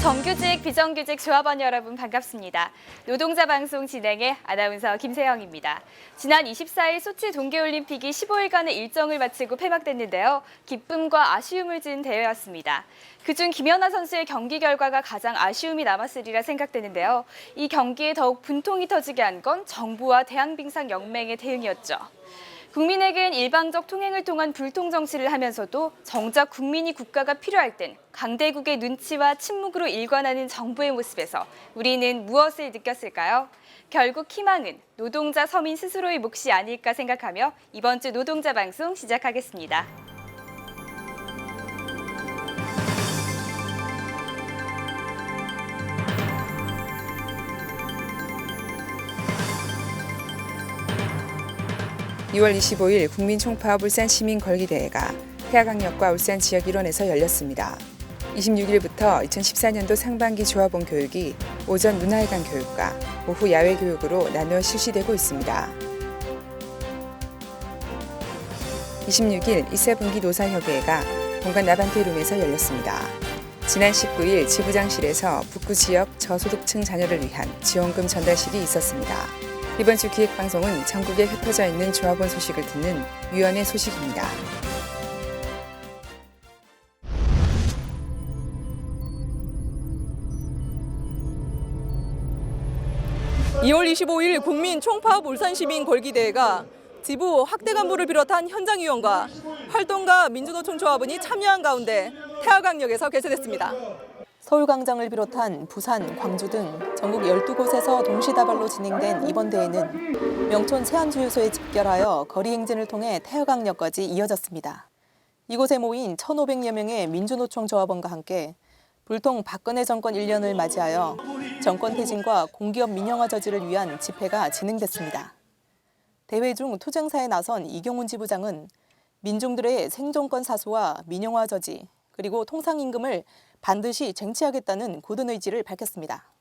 정규직, 비정규직 조합원 여러분 반갑습니다. 노동자 방송 진행의 아나운서 김세영입니다. 지난 24일 소치 동계올림픽이 15일간의 일정을 마치고 폐막됐는데요. 기쁨과 아쉬움을 지은 대회였습니다. 그중 김연아 선수의 경기 결과가 가장 아쉬움이 남았으리라 생각되는데요. 이 경기에 더욱 분통이 터지게 한 건 정부와 대한빙상연맹의 대응이었죠. 국민에겐 일방적 통행을 통한 불통 정치를 하면서도 정작 국민이 국가가 필요할 땐 강대국의 눈치와 침묵으로 일관하는 정부의 모습에서 우리는 무엇을 느꼈을까요? 결국 희망은 노동자 서민 스스로의 몫이 아닐까 생각하며 이번 주 노동자 방송 시작하겠습니다. (2월 25일) 국민총파업 울산 시민걸기대회가 태화강역과 울산 지역 일원에서 열렸습니다. 26일부터 2014년도 상반기 조합원 교육이 오전 문화회관 교육과 오후 야외 교육으로 나누어 실시되고 있습니다. 26일 1사분기 노사협의회가 본관 나반테룸에서 열렸습니다. 지난 19일 지부장실에서 북구 지역 저소득층 자녀를 위한 지원금 전달식이 있었습니다. 이번 주 기획방송은 전국에 흩어져 있는 조합원 소식을 듣는 위원회 소식입니다. (2월 25일) 국민 총파업 울산시민걸기대회가 지부 학대 간부를 비롯한 현장위원과 활동가 민주노총 조합원이 참여한 가운데 태화강역에서 개최됐습니다. 서울광장을 비롯한 부산, 광주 등 전국 12곳에서 동시다발로 진행된 이번 대회는 명촌 세안주유소에 집결하여 거리 행진을 통해 태화강역까지 이어졌습니다. 이곳에 모인 1,500여 명의 민주노총 조합원과 함께 불통 박근혜 정권 1년을 맞이하여 정권 퇴진과 공기업 민영화 저지를 위한 집회가 진행됐습니다. 대회 중 투쟁사에 나선 이경훈 지부장은 민중들의 생존권 사수와 민영화 저지, 그리고 통상임금을 반드시 쟁취하겠다는 굳은 의지를 밝혔습니다.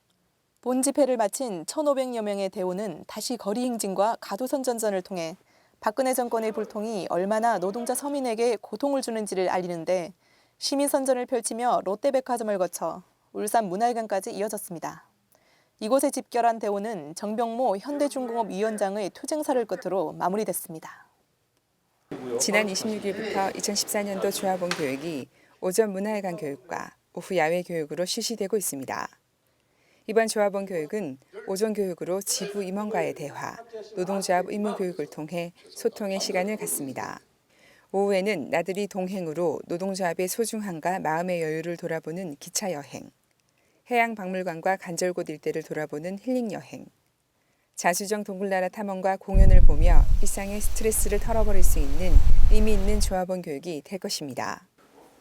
본 집회를 마친 1,500여 명의 대원은 다시 거리 행진과 가도선전전을 통해 박근혜 정권의 불통이 얼마나 노동자 서민에게 고통을 주는지를 알리는데 시민선전을 펼치며 롯데백화점을 거쳐 울산 문화회관까지 이어졌습니다. 이곳에 집결한 대원은 정병모 현대중공업 위원장의 투쟁사를 끝으로 마무리됐습니다. 지난 26일부터 2014년도 조합원 교육이 오전 문화회관 교육과 오후 야외 교육으로 실시되고 있습니다. 이번 조합원 교육은 오전 교육으로 지부 임원과의 대화, 노동조합 의무 교육을 통해 소통의 시간을 갖습니다. 오후에는 나들이 동행으로 노동조합의 소중함과 마음의 여유를 돌아보는 기차 여행, 해양박물관과 간절곶 일대를 돌아보는 힐링 여행, 자수정 동굴나라 탐험과 공연을 보며 일상의 스트레스를 털어버릴 수 있는 의미 있는 조합원 교육이 될 것입니다.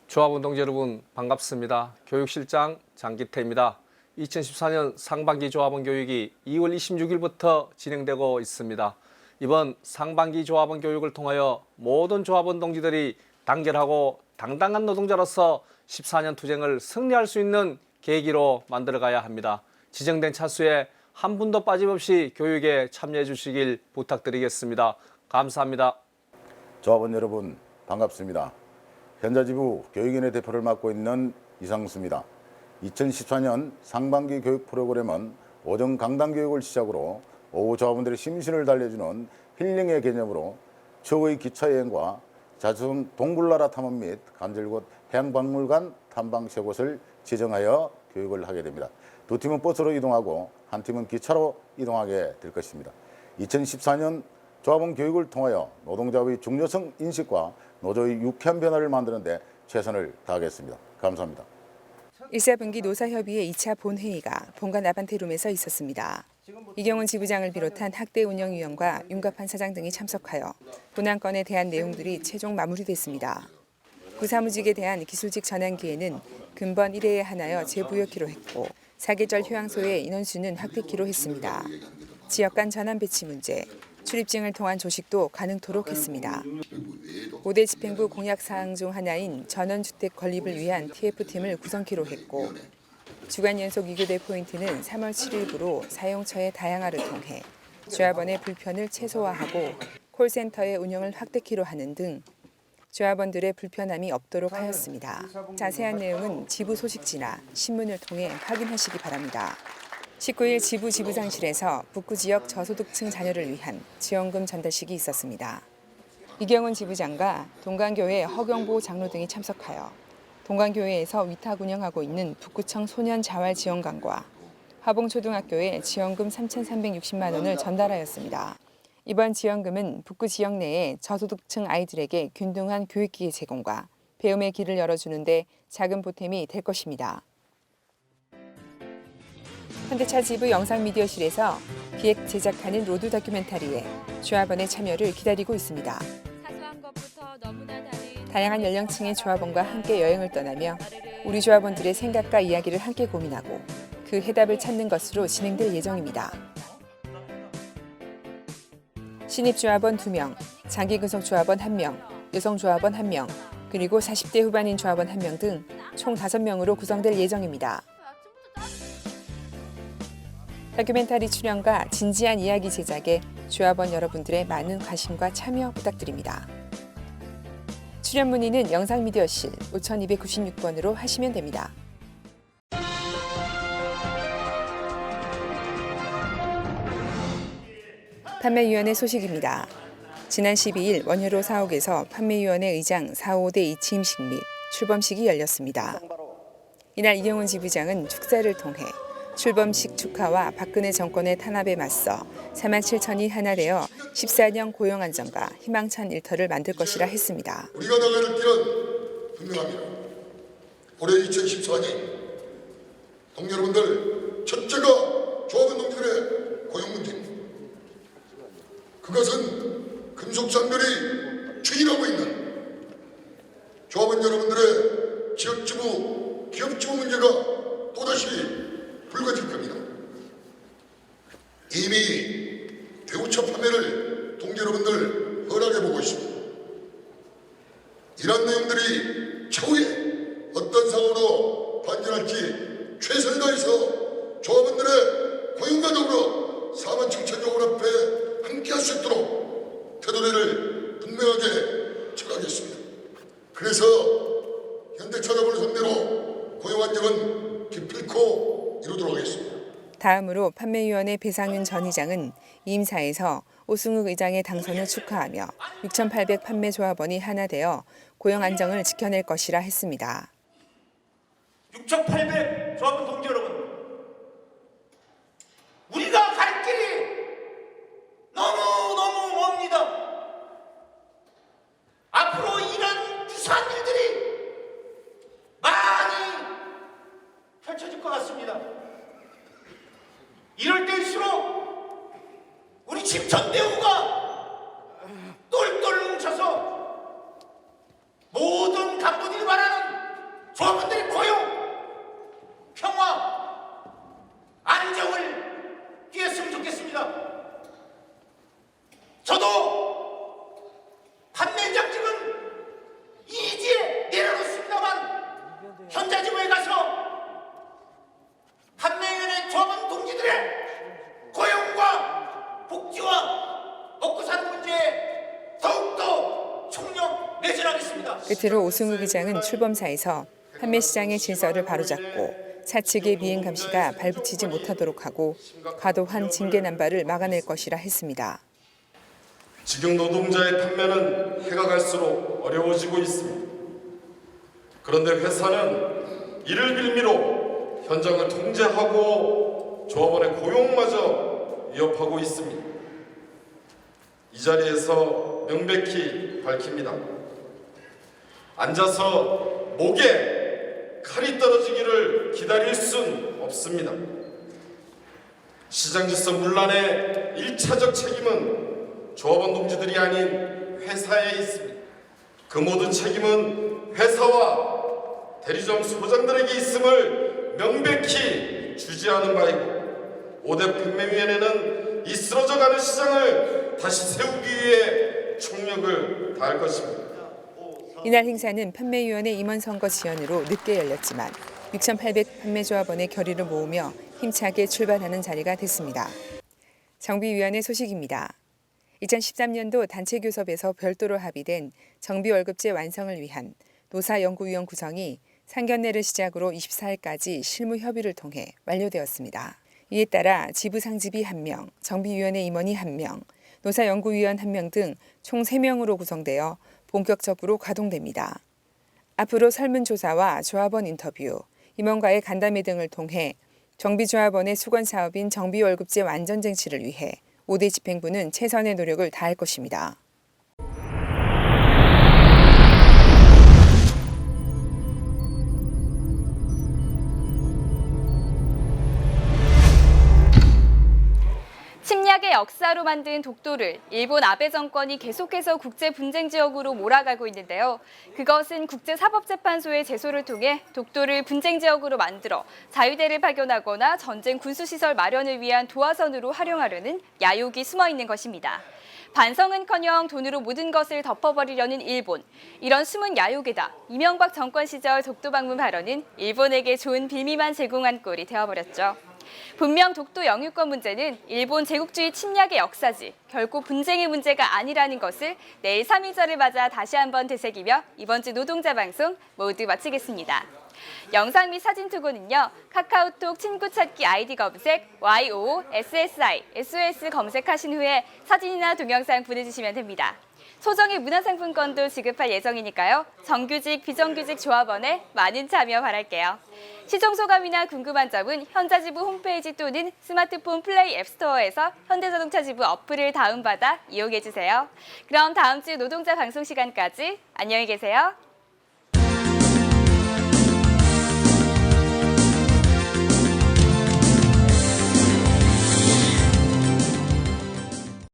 조합원 동지 여러분 반갑습니다. 교육실장 장기태입니다. 2014년 상반기 조합원 교육이 2월 26일부터 진행되고 있습니다. 이번 상반기 조합원 교육을 통하여 모든 조합원 동지들이 단결하고 당당한 노동자로서 14년 투쟁을 승리할 수 있는 계기로 만들어가야 합니다. 지정된 차수에 한 분도 빠짐없이 교육에 참여해 주시길 부탁드리겠습니다. 감사합니다. 조합원 여러분 반갑습니다. 현자지부 교육위원회 대표를 맡고 있는 이상수입니다. 2014년 상반기 교육 프로그램은 오전 강당교육을 시작으로 오후 조합원들의 심신을 달래주는 힐링의 개념으로 추억의 기차여행과 자수정 동굴나라 탐험 및 간절곶 해양박물관 탐방 3곳을 지정하여 교육을 하게 됩니다. 두 팀은 버스로 이동하고 한 팀은 기차로 이동하게 될 것입니다. 2014년 조합원 교육을 통하여 노동자의 중요성 인식과 노조의 유쾌한 변화를 만드는 데 최선을 다하겠습니다. 감사합니다. 1사분기 노사협의회 2차 본회의가 본관 아반테룸에서 있었습니다. 이경훈 지부장을 비롯한 학대운영위원과 윤갑한 사장 등이 참석하여 본안건에 대한 내용들이 최종 마무리됐습니다. 부사무직에 대한 기술직 전환 기회는 근본 1회에 한하여 재부여키로 했고 사계절 휴양소의 인원수는 확대키로 했습니다. 지역 간 전환 배치 문제, 출입증을 통한 조식도 가능토록 했습니다. 5대 집행부 공약사항 중 하나인 전원주택 건립을 위한 TF팀을 구성키로 했고 주간 연속 2교대 포인트는 3월 7일부로 사용처의 다양화를 통해 조합원의 불편을 최소화하고 콜센터의 운영을 확대키로 하는 등 조합원들의 불편함이 없도록 하였습니다. 자세한 내용은 지부 소식지나 신문을 통해 확인하시기 바랍니다. 19일 지부 지부장실에서 북구 지역 저소득층 자녀를 위한 지원금 전달식이 있었습니다. 이경훈 지부장과 동강교회 허경보 장로 등이 참석하여 동강교회에서 위탁 운영하고 있는 북구청 소년자활지원관과 화봉초등학교에 지원금 3,360만 원을 전달하였습니다. 이번 지원금은 북구 지역 내의 저소득층 아이들에게 균등한 교육기회 제공과 배움의 길을 열어주는 데 작은 보탬이 될 것입니다. 현대차 지부 영상미디어실에서 기획 제작하는 로드 다큐멘터리에 조합원의 참여를 기다리고 있습니다. 사소한 것부터 너무나 다른 다양한 연령층의 조합원과 함께 여행을 떠나며 우리 조합원들의 생각과 이야기를 함께 고민하고 그 해답을 찾는 것으로 진행될 예정입니다. 신입 조합원 2명, 장기 근속 조합원 1명, 여성 조합원 1명, 그리고 40대 후반인 조합원 1명 등 총 5명으로 구성될 예정입니다. 다큐멘터리 출연과 진지한 이야기 제작에 조합원 여러분들의 많은 관심과 참여 부탁드립니다. 출연 문의는 영상미디어실 5296번으로 하시면 됩니다. 판매위원회 소식입니다. 지난 12일 원효로 사옥에서 판매위원회 의장 4.5대 이취임식 및 출범식이 열렸습니다. 이날 이경훈 지부장은 축사를 통해 출범식 축하와 박근혜 정권의 탄압에 맞서 47,000이 하나 되어 14년 고용안정과 희망찬 일터를 만들 것이라 했습니다. 우리가 나가는 길은 분명합니다. 올해 2014년 동료 여러분들 첫째가 조합원 동지들의 고용 문제입니다. 그것은 금속장들이 추진하고 있는 조합원 여러분들의 지역지부, 기업지부 문제가 또다시 불거질 겁니다. 이미 대우차 판매를 동지 여러분들 허락해보고 있습니다. 이런 내용들이 차후에 어떤 상황으로 반전할지 최선을 다해서 조합원들의 고용과 더불어 47,000조 앞에 함께할 수 있도록 태도를 분명하게 쳐가겠습니다. 그래서 현대차자본을 상대로 고용 안정은 기필코 이루도록 하겠습니다. 다음으로 판매위원회 배상윤 전 의장은 임사에서 오승욱 의장의 당선을 축하하며 6,800 판매 조합원이 하나 되어 고용 안정을 지켜낼 것이라 했습니다. 6,800 조합원 동지 여러분, 우리가 갈 길이 너무너무 멉니다. 앞으로 이런 유사한 일들이 많이 펼쳐질 것 같습니다. 이럴 때일수록 우리 침천대우가 똘똘 뭉쳐서 모든 간부들이 말하는 조합원들의 고용, 평화, 안정을 위했으면 좋겠습니다. 저도 판매장직은 이지에 내려놓습니다만 현자지부에 가서 판매위원회 조합원 동지들의 고용과 복지와 먹고 사는 문제에 더욱더 총력 매진하겠습니다. 끝으로 오승욱 의장은 출범사에서 판매시장의 질서를 바로잡고 사측의 미행 감시가 발붙이지 못하도록 하고 과도한 징계 남발을 막아낼 것이라 했습니다. 직영 노동자의 판매는 해가 갈수록 어려워지고 있습니다. 그런데 회사는 이를 빌미로 현장을 통제하고 조합원의 고용마저 위협하고 있습니다. 이 자리에서 명백히 밝힙니다. 앉아서 목에 칼이 떨어지기를 기다릴 순 없습니다. 시장 질서 문란의 1차적 책임은 조합원 동지들이 아닌 회사에 있습니다. 그 모든 책임은 회사와 대리점 소장들에게 있음을 명백히 주지하는 바이고 5대 판매위원회는 이 쓰러져가는 시장을 다시 세우기 위해 총력을 다할 것입니다. 이날 행사는 판매위원회 임원선거 지연으로 늦게 열렸지만 6,800 판매조합원의 결의를 모으며 힘차게 출발하는 자리가 됐습니다. 정비위원회 소식입니다. 2013년도 단체 교섭에서 별도로 합의된 정비월급제 완성을 위한 노사연구위원 구성이 상견례를 시작으로 24일까지 실무 협의를 통해 완료되었습니다. 이에 따라 지부 상집이 1명, 정비위원회 임원이 1명, 노사연구위원 1명 등 총 3명으로 구성되어 본격적으로 가동됩니다. 앞으로 설문조사와 조합원 인터뷰, 임원과의 간담회 등을 통해 정비조합원의 수건 사업인 정비월급제 완전 쟁취를 위해 5대 집행부는 최선의 노력을 다할 것입니다. 침략의 역사로 만든 독도를 일본 아베 정권이 계속해서 국제 분쟁 지역으로 몰아가고 있는데요. 그것은 국제사법재판소의 제소를 통해 독도를 분쟁 지역으로 만들어 자유대를 파견하거나 전쟁 군수시설 마련을 위한 도화선으로 활용하려는 야욕이 숨어 있는 것입니다. 반성은커녕 돈으로 모든 것을 덮어버리려는 일본. 이런 숨은 야욕에다 이명박 정권 시절 독도 방문 발언은 일본에게 좋은 빌미만 제공한 꼴이 되어버렸죠. 분명 독도 영유권 문제는 일본 제국주의 침략의 역사지 결코 분쟁의 문제가 아니라는 것을 내일 3.1절을 맞아 다시 한번 되새기며 이번 주 노동자 방송 모두 마치겠습니다. 영상 및 사진 투고는요. 카카오톡 친구 찾기 아이디 검색 YOSSI SOS 검색하신 후에 사진이나 동영상 보내주시면 됩니다. 소정의 문화상품권도 지급할 예정이니까요. 정규직, 비정규직 조합원에 많은 참여 바랄게요. 시청 소감이나 궁금한 점은 현자지부 홈페이지 또는 스마트폰 플레이 앱스토어에서 현대자동차지부 어플을 다운받아 이용해주세요. 그럼 다음 주 노동자 방송 시간까지 안녕히 계세요.